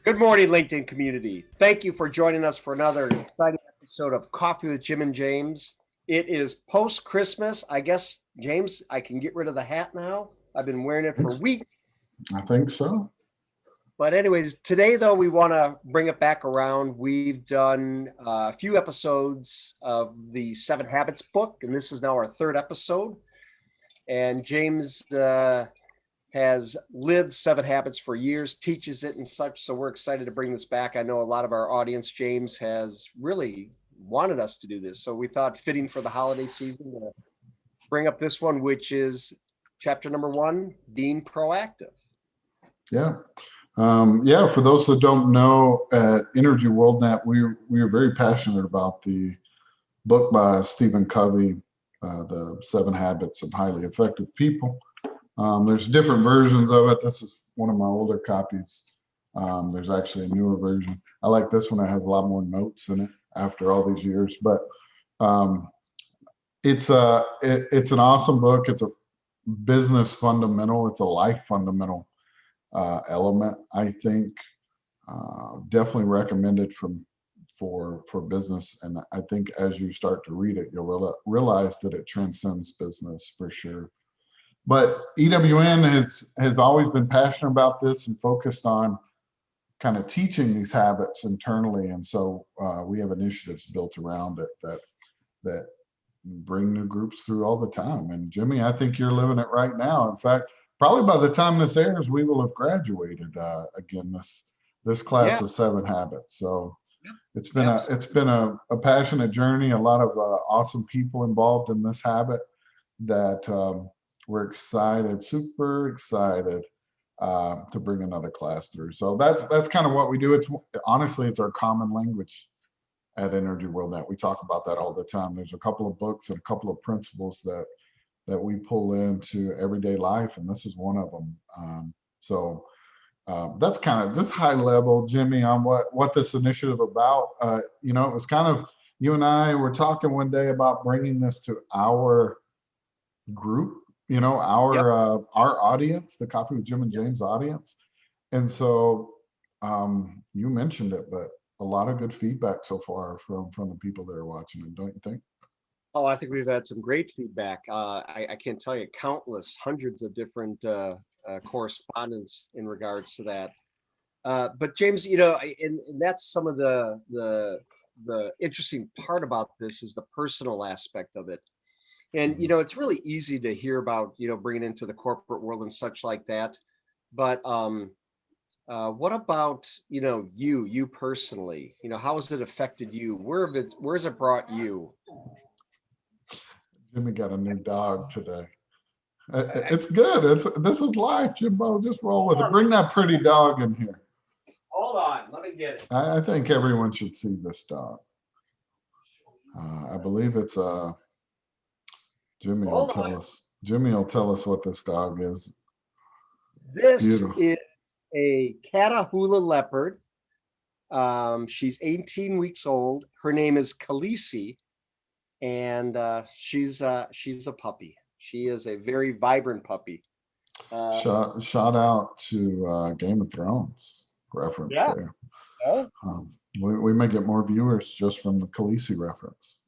Good morning, LinkedIn community. Thank you for joining us for another exciting episode of Coffee with Jim and James. It is post Christmas. I guess, James, I can get rid of the hat now. I've been wearing it for weeks. I think so. But, anyways, today, though, we want to bring it back around. We've done a few episodes of the Seven Habits book, and this is now our third episode. And James has lived Seven Habits for years, teaches it and such. So we're excited to bring this back. I know a lot of our audience, James, has really wanted us to do this. So we thought fitting for the holiday season to bring up this one, which is chapter number 1, being proactive. Yeah. Yeah, for those that don't know, at Energy WorldNet, we are very passionate about the book by Stephen Covey, The Seven Habits of Highly Effective People. There's different versions of it. This is one of my older copies. There's actually a newer version. I like this one. It has a lot more notes in it after all these years. But it's an awesome book. It's a business fundamental. It's a life fundamental element. I think definitely recommended for business. And I think as you start to read it, you'll realize that it transcends business for sure. But EWN has always been passionate about this and focused on kind of teaching these habits internally, and so we have initiatives built around it that bring new groups through all the time. And Jimmy, I think you're living it right now. In fact, probably by the time this airs, we will have graduated again this class of Seven Habits. So it's been a passionate journey. A lot of awesome people involved in this habit that. We're excited, super excited to bring another class through. So that's kind of what we do. It's honestly, it's our common language at Energy WorldNet. We talk about that all the time. There's a couple of books and a couple of principles that we pull into everyday life, and this is one of them. So that's kind of just high level, Jimmy, on what this initiative about. It was kind of, you and I were talking one day about bringing this to our group, our audience, the Coffee with Jim and James audience. And so you mentioned it, but a lot of good feedback so far from the people that are watching it, don't you think? Oh, I think we've had some great feedback. I can't tell you, countless, hundreds of different correspondence in regards to that. But James, and that's some of the interesting part about this is the personal aspect of it. And, it's really easy to hear about, bringing into the corporate world and such like that. But what about, you personally? How has it affected you? Where's it brought you? Jimmy got a new dog today. It's good. This is life, Jimbo. Just roll with it. Bring that pretty dog in here. Hold on, let me get it. I think everyone should see this dog. I believe it's Jimmy will tell us. Jimmy will tell us what this dog is. This is a Catahoula leopard. She's 18 weeks old. Her name is Khaleesi, and she's a puppy. She is a very vibrant puppy. Shout out to Game of Thrones reference there. Oh. We may get more viewers just from the Khaleesi reference.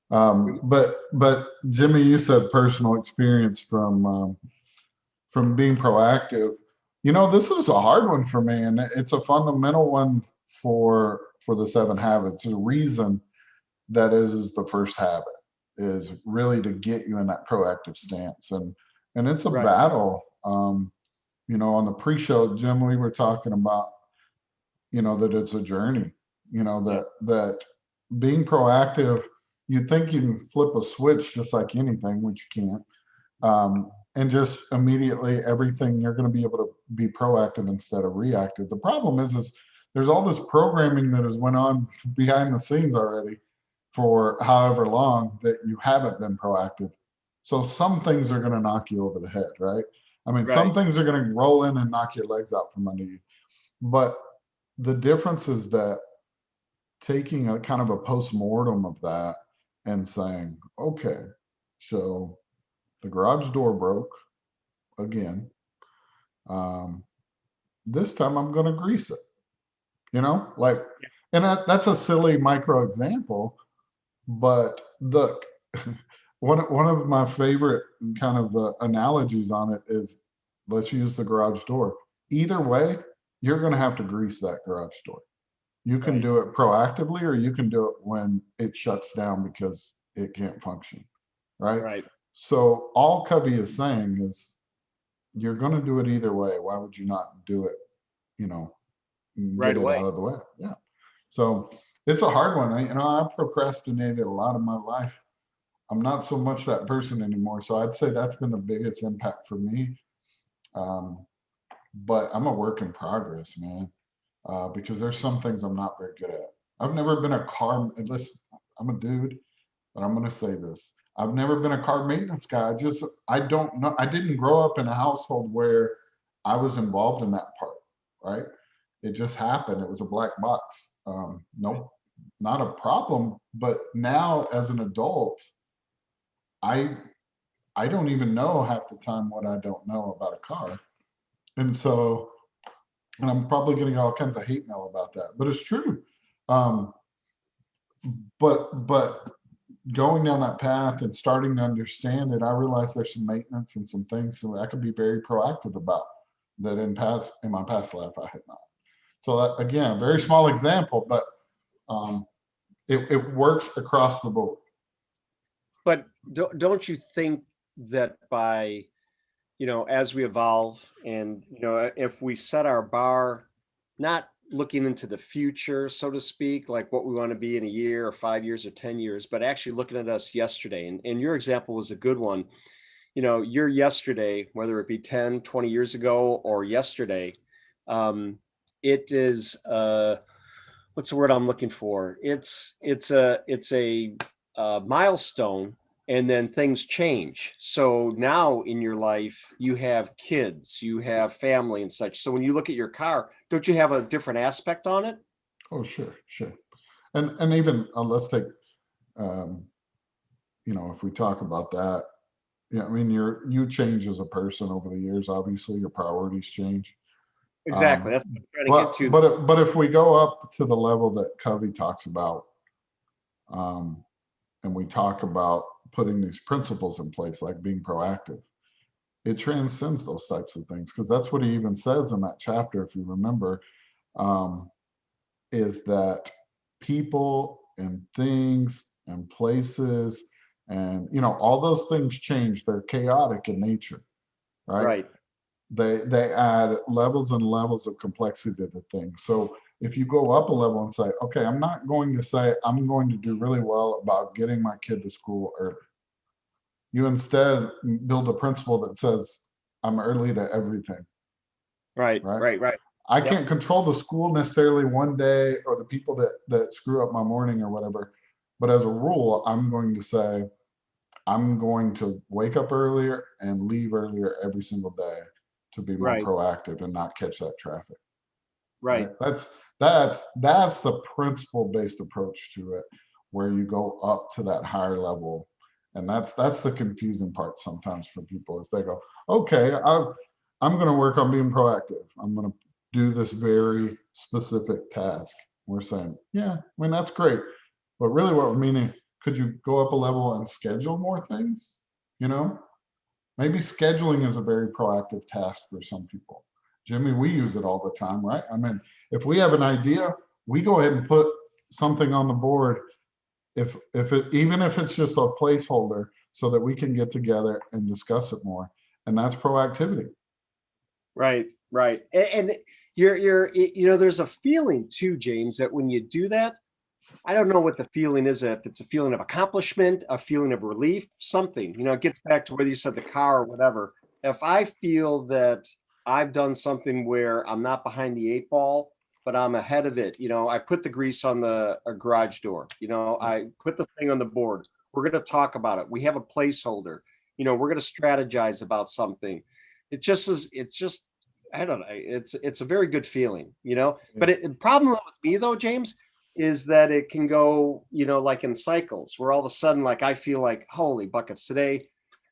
But Jimmy, you said personal experience from being proactive. This is a hard one for me, and it's a fundamental one for the Seven Habits. The reason that is the first habit is really to get you in that proactive stance, and it's a battle. On the pre-show, Jim, we were talking about that it's a journey. That being proactive. You think you can flip a switch just like anything, which you can't, and just immediately everything you're going to be able to be proactive instead of reactive. The problem is there's all this programming that has went on behind the scenes already for however long that you haven't been proactive. So some things are going to knock you over the head, right? I mean, some things are going to roll in and knock your legs out from under you. But the difference is that taking a kind of a post-mortem of that and saying, okay, so the garage door broke again. This time I'm going to grease it. like, and that's a silly micro example, but look, one of my favorite kind of analogies on it is, let's use the garage door. Either way, you're going to have to grease that garage door. You can Right. do it proactively, or you can do it when it shuts down because it can't function, right? Right. So all Covey is saying is, you're going to do it either way. Why would you not do it, you know, Right get it away. out of the way? Yeah. So it's a hard one. I procrastinated a lot of my life. I'm not so much that person anymore. So I'd say that's been the biggest impact for me. Um, but I'm a work in progress, man, because there's some things I'm not very good at. I've never been a car. Listen, I'm a dude, but I'm going to say this. I've never been a car maintenance guy. I don't know. I didn't grow up in a household where I was involved in that part, right? It just happened. It was a black box. Nope, not a problem. But now as an adult, I I don't even know half the time what I don't know about a car. And so, and I'm probably getting all kinds of hate mail about that, but it's true. Um, but going down that path and starting to understand it, I realized there's some maintenance and some things that I could be very proactive about that in my past life I had not. So that, again, very small example, but um, it works across the board. But don't you think that by, as we evolve and, if we set our bar, not looking into the future, so to speak, like what we want to be in a year or 5 years or 10 years, but actually looking at us yesterday. And your example was a good one. Your yesterday, whether it be 10, 20 years ago or yesterday, it is, what's the word I'm looking for? It's a milestone, and then things change. So now in your life, you have kids, you have family and such. So when you look at your car, don't you have a different aspect on it? Oh, sure, sure. And even let's take, um, if we talk about that, yeah, I mean, you change as a person over the years. Obviously, your priorities change. Exactly. Um, That's what I'm trying to get to. but if we go up to the level that Covey talks about, um, and we talk about putting these principles in place, like being proactive, it transcends those types of things, because that's what he even says in that chapter, if you remember, um, is that people and things and places and all those things change. They're chaotic in nature, right? Right. They add levels and levels of complexity to the thing. So if you go up a level and say, okay, I'm not going to say I'm going to do really well about getting my kid to school early. You instead build a principle that says I'm early to everything, Right. right? Right. Right. I Yep. can't control the school necessarily one day, or the people that screw up my morning or whatever. But as a rule, I'm going to say I'm going to wake up earlier and leave earlier every single day to be more Right. proactive and not catch that traffic. Right? Right. That's the principle based approach to it, where you go up to that higher level. And that's the confusing part sometimes for people, is they go, okay, I'm going to work on being proactive. I'm going to do this very specific task. We're saying, yeah, I mean, that's great. But really what we're meaning, could you go up a level and schedule more things? You know, maybe scheduling is a very proactive task for some people. Jimmy, we use it all the time, right? I mean, if we have an idea, we go ahead and put something on the board, if it, even if it's just a placeholder, so that we can get together and discuss it more. And that's proactivity. Right. Right. And there's a feeling too, James, that when you do that, I don't know what the feeling is, if it's a feeling of accomplishment, a feeling of relief, something, it gets back to whether you said the car or whatever. If I feel that I've done something where I'm not behind the eight ball, but I'm ahead of it, I put the grease on the garage door, I put the thing on the board. We're going to talk about it. We have a placeholder, we're going to strategize about something. It's just, I don't know. It's a very good feeling, but the problem with me though, James, is that it can go, like in cycles, where all of a sudden, like, I feel like, holy buckets, today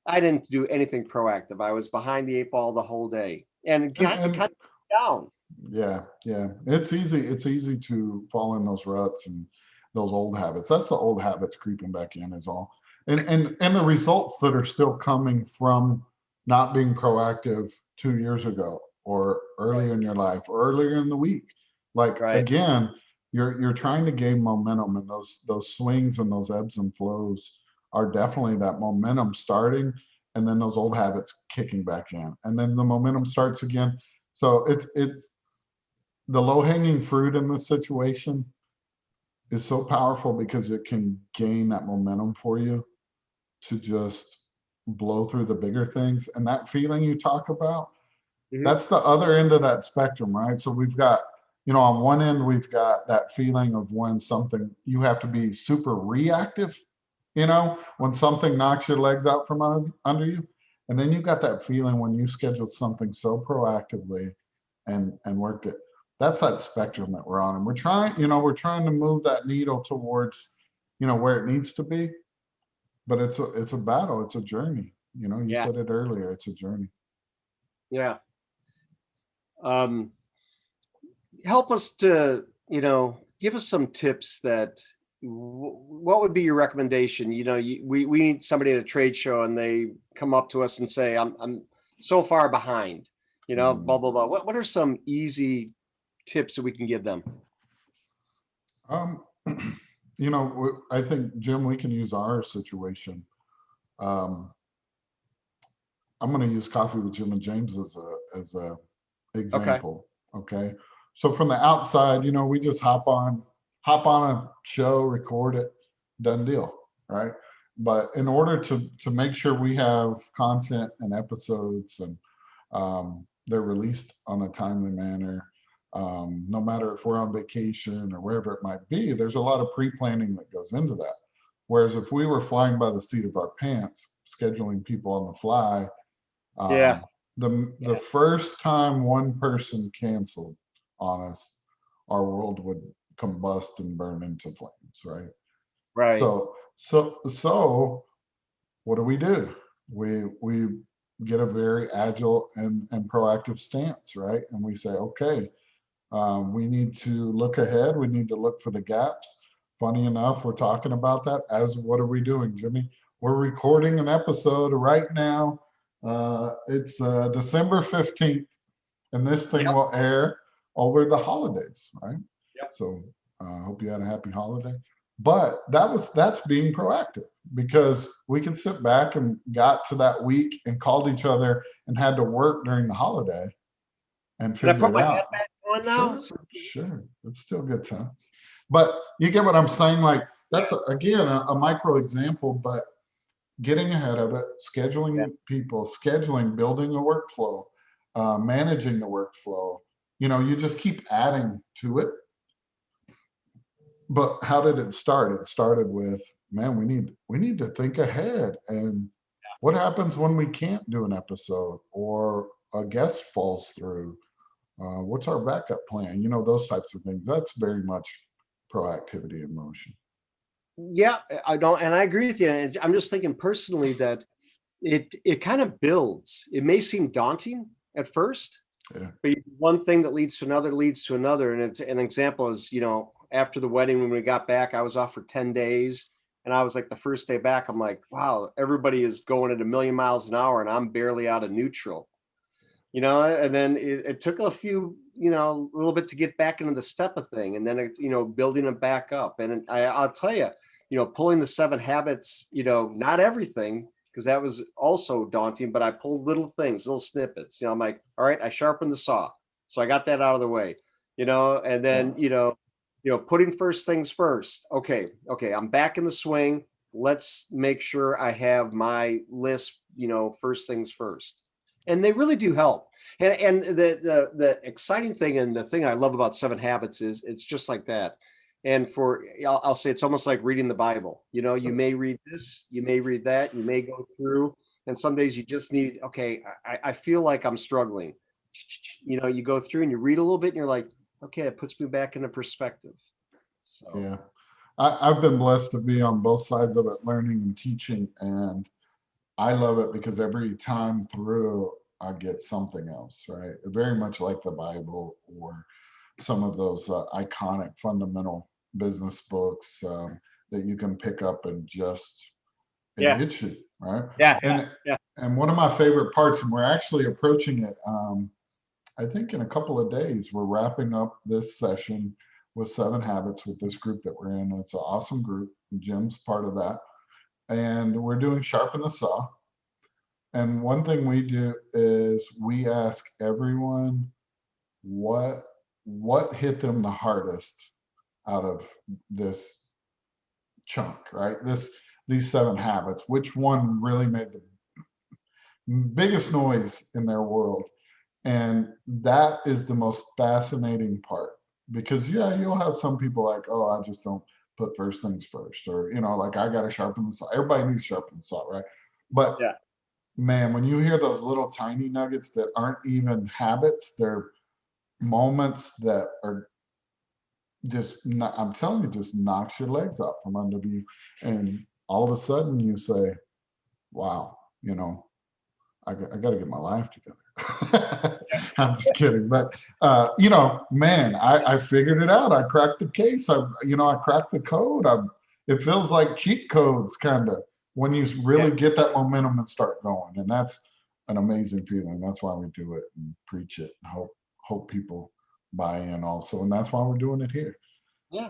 I didn't do anything proactive. I was behind the eight ball the whole day, and it And got and down. Yeah, yeah. It's easy. It's easy to fall in those ruts and those old habits. That's the old habits creeping back in is all. And the results that are still coming from not being proactive 2 years ago or Right. earlier in your life or earlier in the week. Like Right. again, you're trying to gain momentum, and those swings and those ebbs and flows are definitely that momentum starting, and then those old habits kicking back in. And then the momentum starts again. So it's the low hanging fruit in this situation is so powerful because it can gain that momentum for you to just blow through the bigger things. And that feeling you talk about, Mhm. that's the other end of that spectrum, right? So we've got, on one end, we've got that feeling of when something, you have to be super reactive, when something knocks your legs out from under you. And then you've got that feeling when you scheduled something so proactively and worked it. That's that spectrum that we're on. And we're trying to move that needle towards, where it needs to be. But it's a battle, it's a journey. You Yeah. said it earlier, it's a journey. Yeah. Um, Help us to, give us some tips that what would be your recommendation? We need somebody at a trade show and they come up to us and say, I'm so far behind, blah, Mm. blah, blah. What are some easy tips that we can give them? Um, I think, Jim, we can use our situation. Um, I'm going to use Coffee with Jim and James as a Okay. example. Okay, so from the outside, we just hop on a show, record it, done deal, right? But in order to make sure we have content and episodes and they're released on a timely manner, no matter if we're on vacation or wherever it might be, there's a lot of pre-planning that goes into that. Whereas if we were flying by the seat of our pants, scheduling people on the fly, Yeah. um, the Yeah. first time one person canceled on us, our world would combust and burn into flames, right? Right. So what do? We get a very agile and proactive stance, right? And we say, okay, we need to look ahead. We need to look for the gaps. Funny enough, we're talking about that as what are we doing, Jimmy? We're recording an episode right now. It's December 15th, and this thing Yep. will air over the holidays, right? Yep. So I hope you had a happy holiday. But that's being proactive because we can sit back and got to that week and called each other and had to work during the holiday and Can I figure put it my hat out. back on now? Sure, sure. It's still good times. But you get what I'm saying? Like that's again a micro example, but getting ahead of it, Yeah. scheduling people, scheduling, building a workflow, managing the workflow. You just keep adding to it. But how did it start? It started with, man, we need to think ahead. And what happens when we can't do an episode or a guest falls through? What's our backup plan? Those types of things. That's very much proactivity in motion. Yeah, I don't, and I agree with you. And I'm just thinking personally that it kind of builds. It may seem daunting at first, Yeah. but one thing that leads to another. And it's an example is, after the wedding, when we got back, I was off for 10 days. And I was like, the first day back, I'm like, wow, everybody is going at a million miles an hour and I'm barely out of neutral, and then it took a few, a little bit to get back into the step of thing. And then it's, building it back up. And I'll tell you, pulling the 7 habits, not everything, because that was also daunting, but I pulled little things, little snippets. I'm like, all right, I sharpened the saw. So I got that out of the way, and Yeah. then, putting first things first. Okay, I'm back in the swing. Let's make sure I have my list, first things first. And they really do help. And the exciting thing and the thing I love about 7 habits is it's just like that. And I'll say it's almost like reading the Bible. You may read this, you may read that, you may go through, and some days you just need, okay, I feel like I'm struggling. You go through and you read a little bit and you're like, okay, it puts me back into perspective. So Yeah. I've been blessed to be on both sides of it, learning and teaching. And I love it because every time through, I get something else, right? Very much like the Bible or some of those iconic fundamental business books that you can pick up and just it Yeah. hits you, right? Yeah. Yeah. And Yeah. and one of my favorite parts, and we're actually approaching it. I think in a couple of days, we're wrapping up this session with Seven Habits with this group that we're in. It's an awesome group. Jim's part of that, and we're doing Sharpen the Saw. And one thing we do is we ask everyone what hit them the hardest out of this chunk, right? These seven habits, which one really made the biggest noise in their world? And that is the most fascinating part because yeah, you'll have some people like, oh, I just don't put first things first, or like I gotta sharpen the saw. Everybody needs to sharpen the saw, right? But Yeah. man, when you hear those little tiny nuggets that aren't even habits, they're moments that are just not, I'm telling you, just knocks your legs out from under you. And all of a sudden you say, wow, I got to get my life together. I'm just kidding. But, man, I figured it out. I cracked the case. I cracked the code. It feels like cheat codes kind of when you really get that momentum and start going. And that's an amazing feeling. That's why we do it and preach it and hope people buy in also. And that's why we're doing it here. Yeah.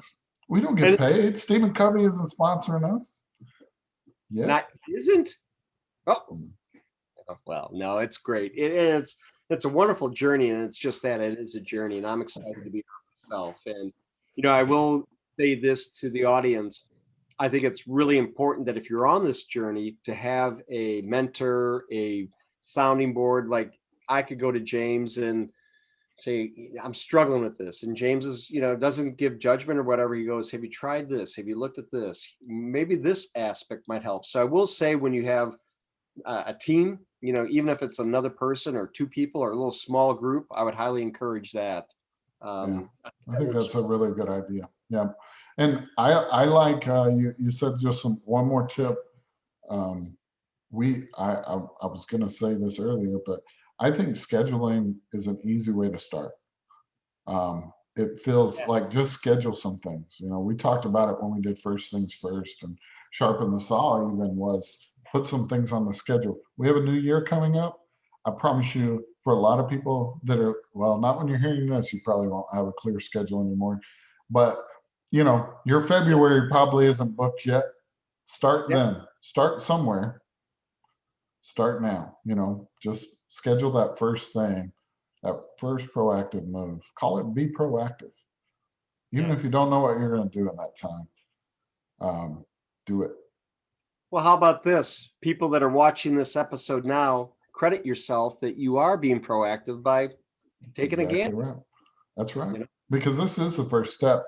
We don't get paid. Stephen Covey isn't sponsoring us. Yeah. Not isn't. Oh. Well, no, it's great. It's a wonderful journey, and it's just that it is a journey, and I'm excited to be here myself. And I will say this to the audience. I think it's really important that if you're on this journey to have a mentor, a sounding board. Like I could go to James and say, I'm struggling with this. And James is, doesn't give judgment or whatever. He goes, have you tried this? Have you looked at this? Maybe this aspect might help. So I will say when you have a team, even if it's another person or two people or a little small group, I would highly encourage that. Yeah, I think that's a really good idea. Yeah. And I like you said just one more tip. I was going to say this earlier, but I think scheduling is an easy way to start. It feels like just schedule some things. We talked about it when we did first things first, and sharpen the saw even was put some things on the schedule. We have a new year coming up. I promise you, for a lot of people that are, well, not when you're hearing this, you probably won't have a clear schedule anymore. But your February probably isn't booked yet. Start then. Start somewhere. Start now. Just schedule that first thing, that first proactive move. Call it be proactive. Even if you don't know what you're going to do in that time, do it. Well, how about this? People that are watching this episode now, credit yourself that you are being proactive by taking a gander. Right. That's right. Because this is the first step.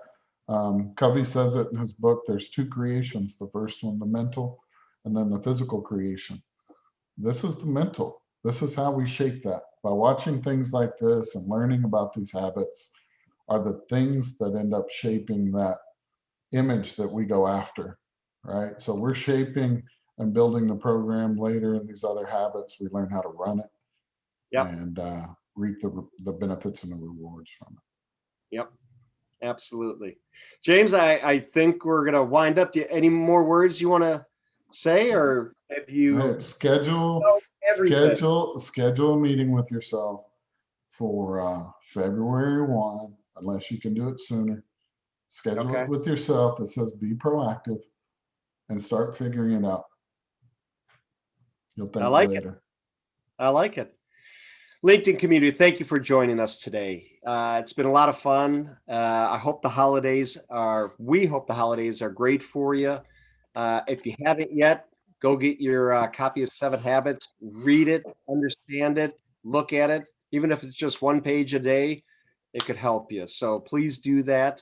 Covey says it in his book. There's two creations. The first one, the mental, and then the physical creation. This is the mental. This is how we shape that. By watching things like this and learning about these habits are the things that end up shaping that image that we go after, right? So we're shaping and building the program later in these other habits. We learn how to run it and reap the benefits and the rewards from it. Yep, absolutely. James, I think we're going to wind up. Any more words you want to say, or have you schedule a meeting with yourself for February 1, unless you can do it sooner. Schedule it with yourself that says be proactive and start figuring it out. You'll thank me later. I like it. LinkedIn community, thank you for joining us today. It's been a lot of fun. We hope the holidays are great for you. If you haven't yet, go get your copy of 7 Habits, read it, understand it, look at it. Even if it's just one page a day, it could help you. So please do that.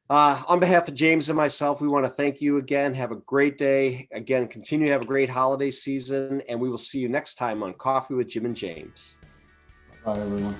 On behalf of James and myself, we want to thank you again. Have a great day. Again, continue to have a great holiday season, and we will see you next time on Coffee with Jim and James. Bye, everyone.